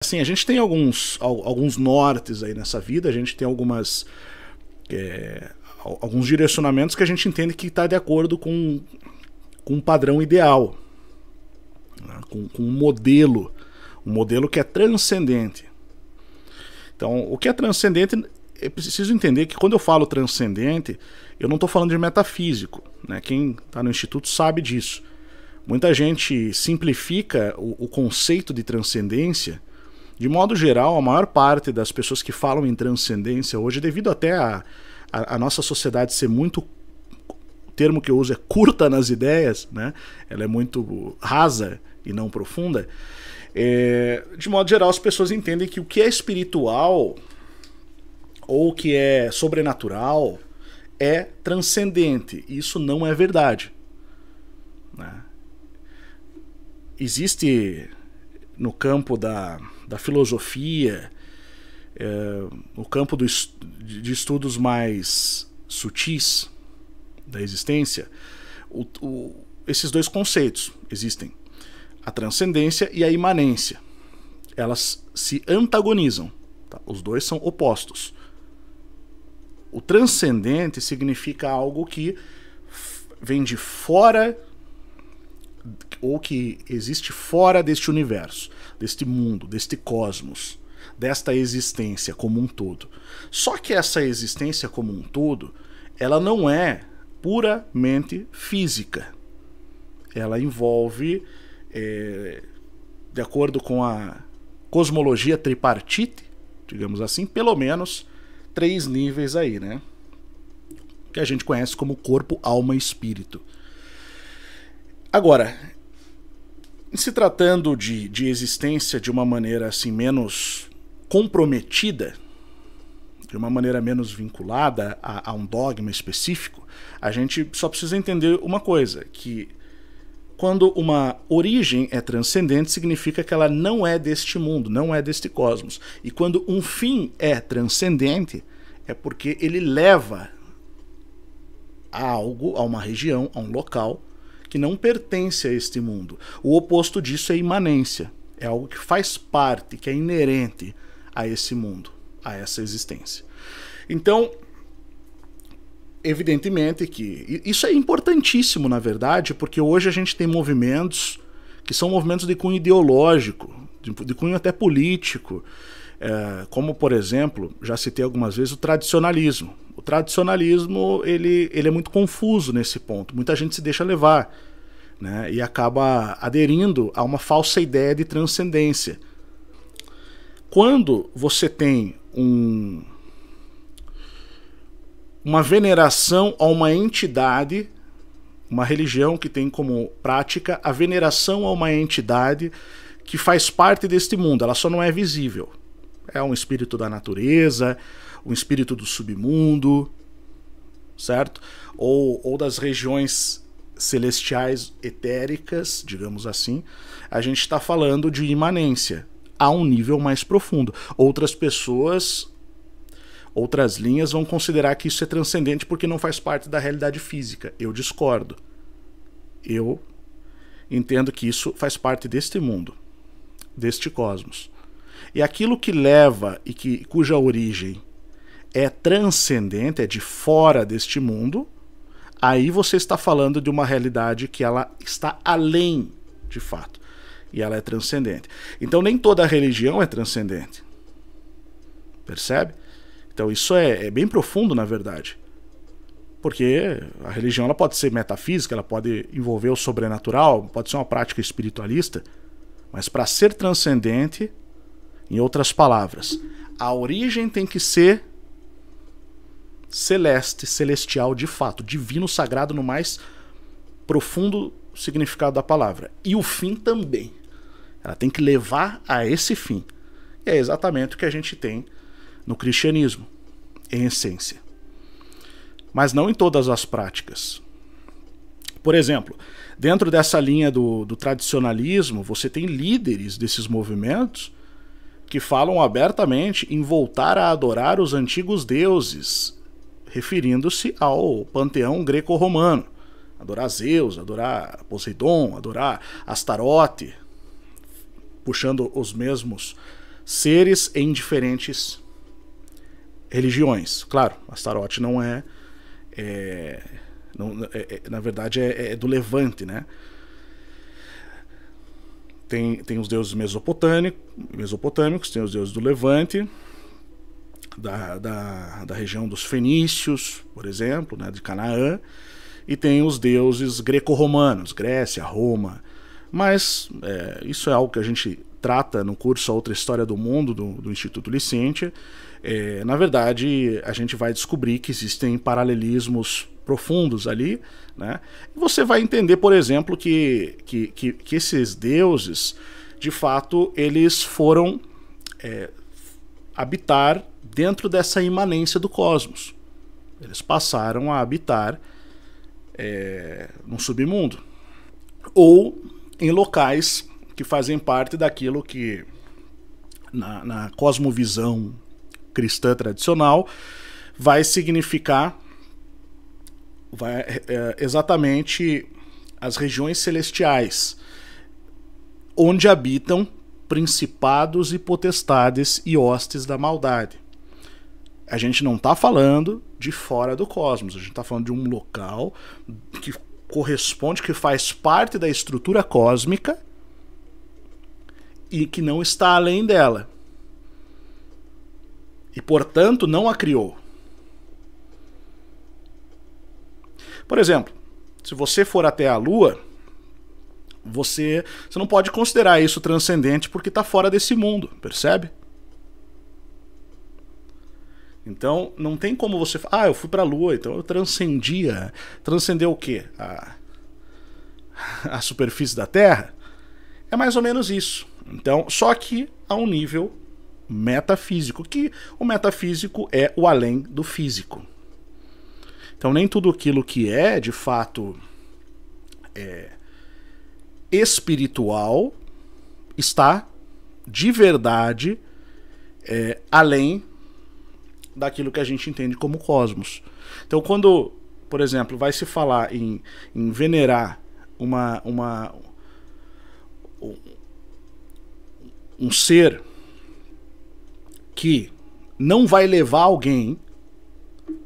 Assim, a gente tem alguns nortes aí nessa vida, a gente tem alguns direcionamentos que a gente entende que está de acordo com um padrão ideal, né? Com um modelo que é transcendente. Então, o que é transcendente, é preciso entender que quando eu falo transcendente, eu não estou falando de metafísico, né? Quem está no Instituto sabe disso. Muita gente simplifica o conceito de transcendência. De modo geral, a maior parte das pessoas que falam em transcendência hoje, devido até a nossa sociedade ser muito, o termo que eu uso é curta nas ideias, né? Ela é muito rasa e não profunda. De modo geral, as pessoas entendem que o que é espiritual ou o que é sobrenatural é transcendente. Isso não é verdade, né? Existe no campo da filosofia, no campo de estudos mais sutis da existência, esses dois conceitos existem: a transcendência e a imanência. Elas se antagonizam, tá? Os dois são opostos. O transcendente significa algo que vem de fora, ou que existe fora deste universo, deste mundo, deste cosmos, desta existência como um todo. Só que essa existência como um todo, ela não é puramente física. Ela envolve, de acordo com a cosmologia tripartite, digamos assim, pelo menos 3 níveis aí, né? Que a gente conhece como corpo, alma e espírito. Agora, em se tratando de existência de uma maneira assim menos comprometida, de uma maneira menos vinculada a um dogma específico, a gente só precisa entender uma coisa, que quando uma origem é transcendente, significa que ela não é deste mundo, não é deste cosmos. E quando um fim é transcendente, é porque ele leva a algo, a uma região, a um local, que não pertence a este mundo. O oposto disso é imanência. É algo que faz parte, que é inerente a esse mundo, a essa existência. Então, evidentemente que isso é importantíssimo, na verdade, porque hoje a gente tem movimentos que são movimentos de cunho ideológico, de cunho até político, como, por exemplo, já citei algumas vezes, o tradicionalismo. O tradicionalismo ele é muito confuso nesse ponto. Muita gente se deixa levar, né, e acaba aderindo a uma falsa ideia de transcendência. Quando você tem uma veneração a uma entidade, uma religião que tem como prática a veneração a uma entidade que faz parte deste mundo, ela só não é visível. É um espírito da natureza, um espírito do submundo, certo? Ou das regiões celestiais etéricas, digamos assim. A gente está falando de imanência a um nível mais profundo. Outras pessoas, outras linhas vão considerar que isso é transcendente porque não faz parte da realidade física. Eu discordo. Eu entendo que isso faz parte deste mundo, deste cosmos. E aquilo que leva e cuja origem é transcendente, é de fora deste mundo, aí você está falando de uma realidade que ela está além, de fato, e ela é transcendente. Então nem toda religião é transcendente. Percebe? Então isso é bem profundo, na verdade. Porque a religião ela pode ser metafísica, ela pode envolver o sobrenatural, pode ser uma prática espiritualista, mas para ser transcendente, em outras palavras, a origem tem que ser celeste, celestial de fato, divino, sagrado no mais profundo significado da palavra. E o fim também. Ela tem que levar a esse fim. E é exatamente o que a gente tem no cristianismo, em essência. Mas não em todas as práticas. Por exemplo, dentro dessa linha do tradicionalismo, você tem líderes desses movimentos que falam abertamente em voltar a adorar os antigos deuses, referindo-se ao panteão greco-romano. Adorar Zeus, adorar Poseidon, adorar Astarote, puxando os mesmos seres em diferentes religiões. Claro, Astarote não é, na verdade é do Levante, né? Tem os deuses mesopotâmicos, tem os deuses do Levante, da região dos fenícios, por exemplo, né, de Canaã, e tem os deuses greco-romanos, Grécia, Roma. Mas isso é algo que a gente trata no curso A Outra História do Mundo, do Instituto Licência. Na verdade, a gente vai descobrir que existem paralelismos profundos ali, né? E você vai entender, por exemplo, que esses deuses, de fato, eles foram habitar dentro dessa imanência do cosmos. Eles passaram a habitar no submundo, ou em locais que fazem parte daquilo que, na cosmovisão cristã tradicional, vai significar exatamente as regiões celestiais, onde habitam principados e potestades e hostes da maldade. A gente não está falando de fora do cosmos, a gente está falando de um local que corresponde, que faz parte da estrutura cósmica e que não está além dela. E, portanto, não a criou. Por exemplo, se você for até a Lua, você não pode considerar isso transcendente porque está fora desse mundo, percebe? Então, não tem como você falar, eu fui para a Lua, então eu transcendia. Transcendeu o quê? A superfície da Terra? É mais ou menos isso. Então, só que a um nível metafísico, que o metafísico é o além do físico. Então, nem tudo aquilo que é, de fato, espiritual está, de verdade, além daquilo que a gente entende como cosmos. Então, quando, por exemplo, vai se falar em venerar um ser que não vai levar alguém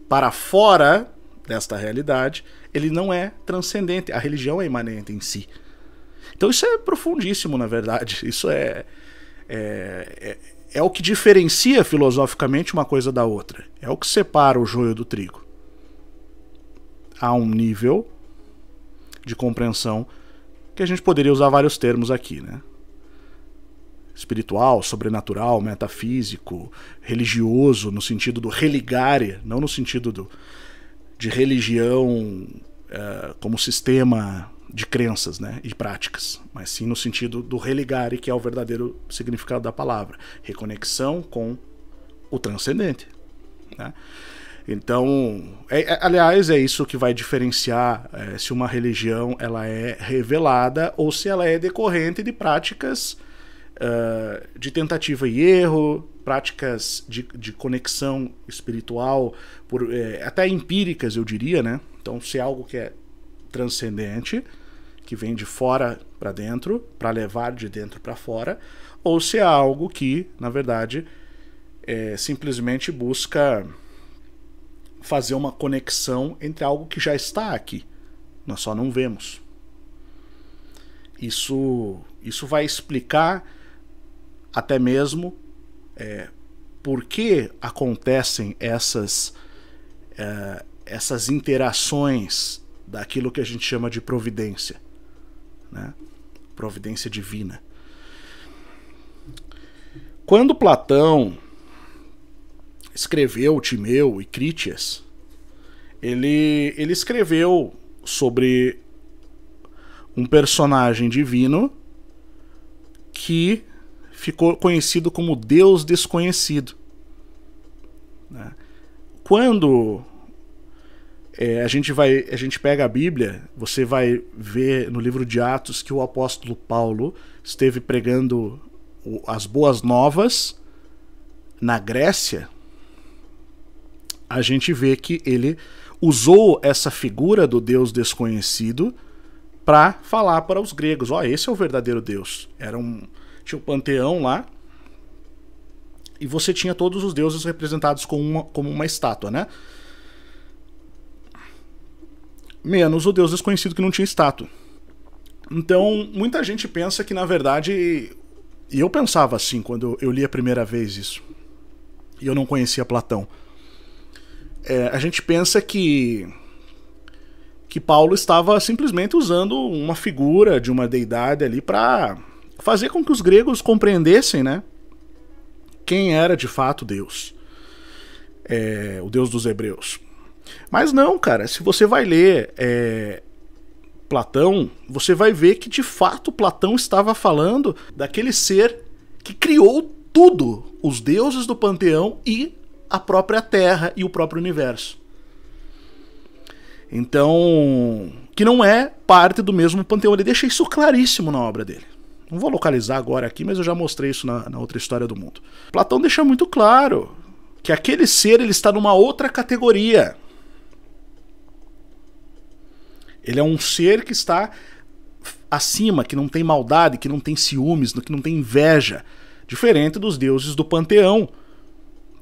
para fora desta realidade, ele não é transcendente. A religião é imanente em si. Então isso é profundíssimo, na verdade. Isso é o que diferencia filosoficamente uma coisa da outra. É o que separa o joio do trigo. Há um nível de compreensão que a gente poderia usar vários termos aqui, né? Espiritual, sobrenatural, metafísico, religioso, no sentido do religare, não no sentido de religião como sistema de crenças, né, e práticas, mas sim no sentido do religare, que é o verdadeiro significado da palavra, reconexão com o transcendente, né? Então, aliás, é isso que vai diferenciar se uma religião ela é revelada ou se ela é decorrente de práticas de tentativa e erro, práticas de conexão espiritual, até empíricas, eu diria, né? Então, se é algo que é transcendente, que vem de fora para dentro, para levar de dentro para fora, ou se é algo que, na verdade, simplesmente busca fazer uma conexão entre algo que já está aqui, nós só não vemos. Isso vai explicar até mesmo por que acontecem essas interações daquilo que a gente chama de providência, né? Providência divina. Quando Platão escreveu Timeu e Crítias, ele escreveu sobre um personagem divino que ficou conhecido como Deus desconhecido, né? Quando a gente pega a Bíblia, você vai ver no livro de Atos que o apóstolo Paulo esteve pregando as boas novas na Grécia. A gente vê que ele usou essa figura do Deus desconhecido para falar para os gregos, esse é o verdadeiro Deus. Tinha o panteão lá, e você tinha todos os deuses representados como uma estátua, né? Menos o deus desconhecido que não tinha estátua. Então, muita gente pensa que, na verdade, e eu pensava assim quando eu li a primeira vez isso, e eu não conhecia Platão, a gente pensa que Paulo estava simplesmente usando uma figura de uma deidade ali para fazer com que os gregos compreendessem, né, quem era de fato Deus, o Deus dos hebreus. Mas não, cara, se você vai ler Platão, você vai ver que de fato Platão estava falando daquele ser que criou tudo, os deuses do panteão e a própria Terra e o próprio universo. Então, que não é parte do mesmo panteão. Ele deixa isso claríssimo na obra dele. Não vou localizar agora aqui, mas eu já mostrei isso na outra história do mundo. Platão deixa muito claro que aquele ser ele está numa outra categoria. Ele é um ser que está acima, que não tem maldade, que não tem ciúmes, que não tem inveja. Diferente dos deuses do panteão,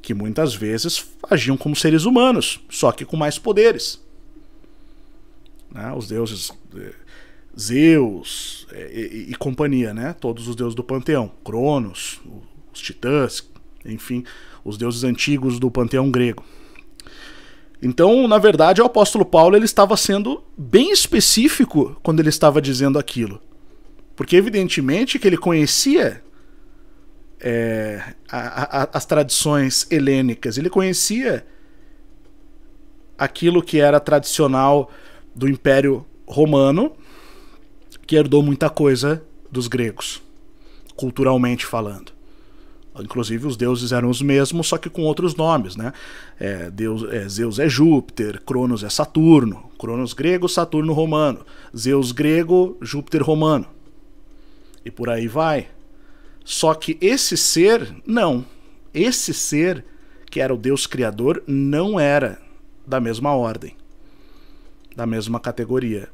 que muitas vezes agiam como seres humanos, só que com mais poderes. Né? Os deuses Zeus e companhia, né? Todos os deuses do panteão, Cronos, os titãs, enfim, os deuses antigos do panteão grego. Então, na verdade, o apóstolo Paulo ele estava sendo bem específico quando ele estava dizendo aquilo. Porque, evidentemente, que ele conhecia as tradições helênicas, ele conhecia aquilo que era tradicional do Império Romano, que herdou muita coisa dos gregos, culturalmente falando. Inclusive os deuses eram os mesmos, só que com outros nomes, né? Zeus é Júpiter, Cronos é Saturno, Cronos grego, Saturno romano, Zeus grego, Júpiter romano. E por aí vai. Só que esse ser, não. Esse ser, que era o Deus criador, não era da mesma ordem, da mesma categoria.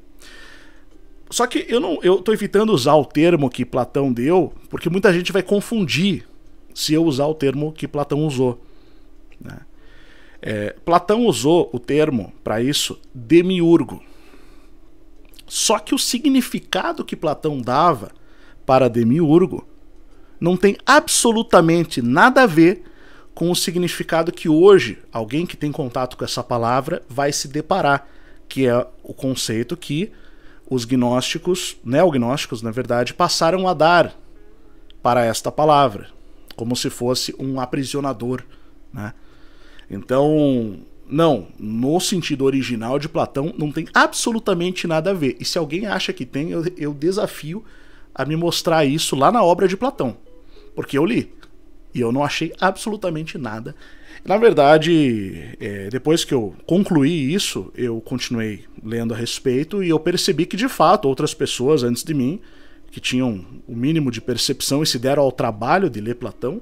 Só que eu estou evitando usar o termo que Platão deu, porque muita gente vai confundir se eu usar o termo que Platão usou. Né? Platão usou o termo, para isso, demiurgo. Só que o significado que Platão dava para demiurgo não tem absolutamente nada a ver com o significado que hoje alguém que tem contato com essa palavra vai se deparar, que é o conceito que os gnósticos, neognósticos, na verdade, passaram a dar para esta palavra, como se fosse um aprisionador, né? Então, não, no sentido original de Platão não tem absolutamente nada a ver. E se alguém acha que tem, eu desafio a me mostrar isso lá na obra de Platão, porque eu li e eu não achei absolutamente nada. Na verdade, depois que eu concluí isso, eu continuei lendo a respeito e eu percebi que, de fato, outras pessoas antes de mim, que tinham o mínimo de percepção e se deram ao trabalho de ler Platão,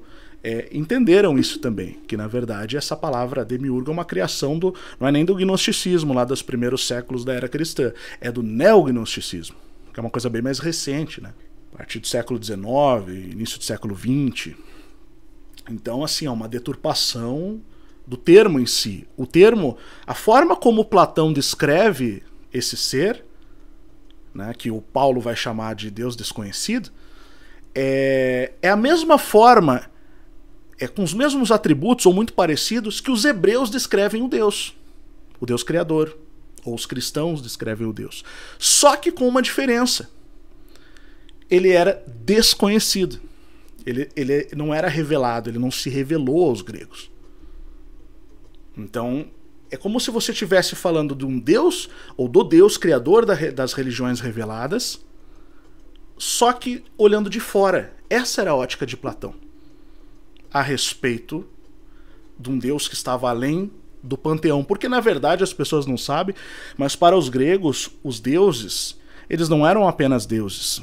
entenderam isso também, que, na verdade, essa palavra demiurgo é uma criação não é nem do gnosticismo lá dos primeiros séculos da era cristã, é do neognosticismo, que é uma coisa bem mais recente, né? A partir do século XIX, início do século XX. Então, assim, é uma deturpação do termo em si. O termo, a forma como Platão descreve esse ser, né, que o Paulo vai chamar de Deus desconhecido, é a mesma forma, com os mesmos atributos, ou muito parecidos, que os hebreus descrevem o Deus criador, ou os cristãos descrevem o Deus. Só que com uma diferença. Ele era desconhecido. Ele não era revelado, ele não se revelou aos gregos. Então, é como se você estivesse falando de um Deus, ou do Deus criador das religiões reveladas, só que olhando de fora. Essa era a ótica de Platão, a respeito de um Deus que estava além do panteão. Porque, na verdade, as pessoas não sabem, mas para os gregos, os deuses, eles não eram apenas deuses.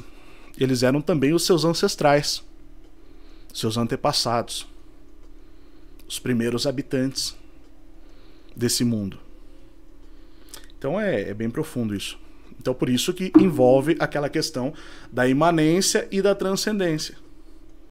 Eles eram também os seus ancestrais, seus antepassados, os primeiros habitantes desse mundo. Então é bem profundo isso. Então por isso que envolve aquela questão da imanência e da transcendência.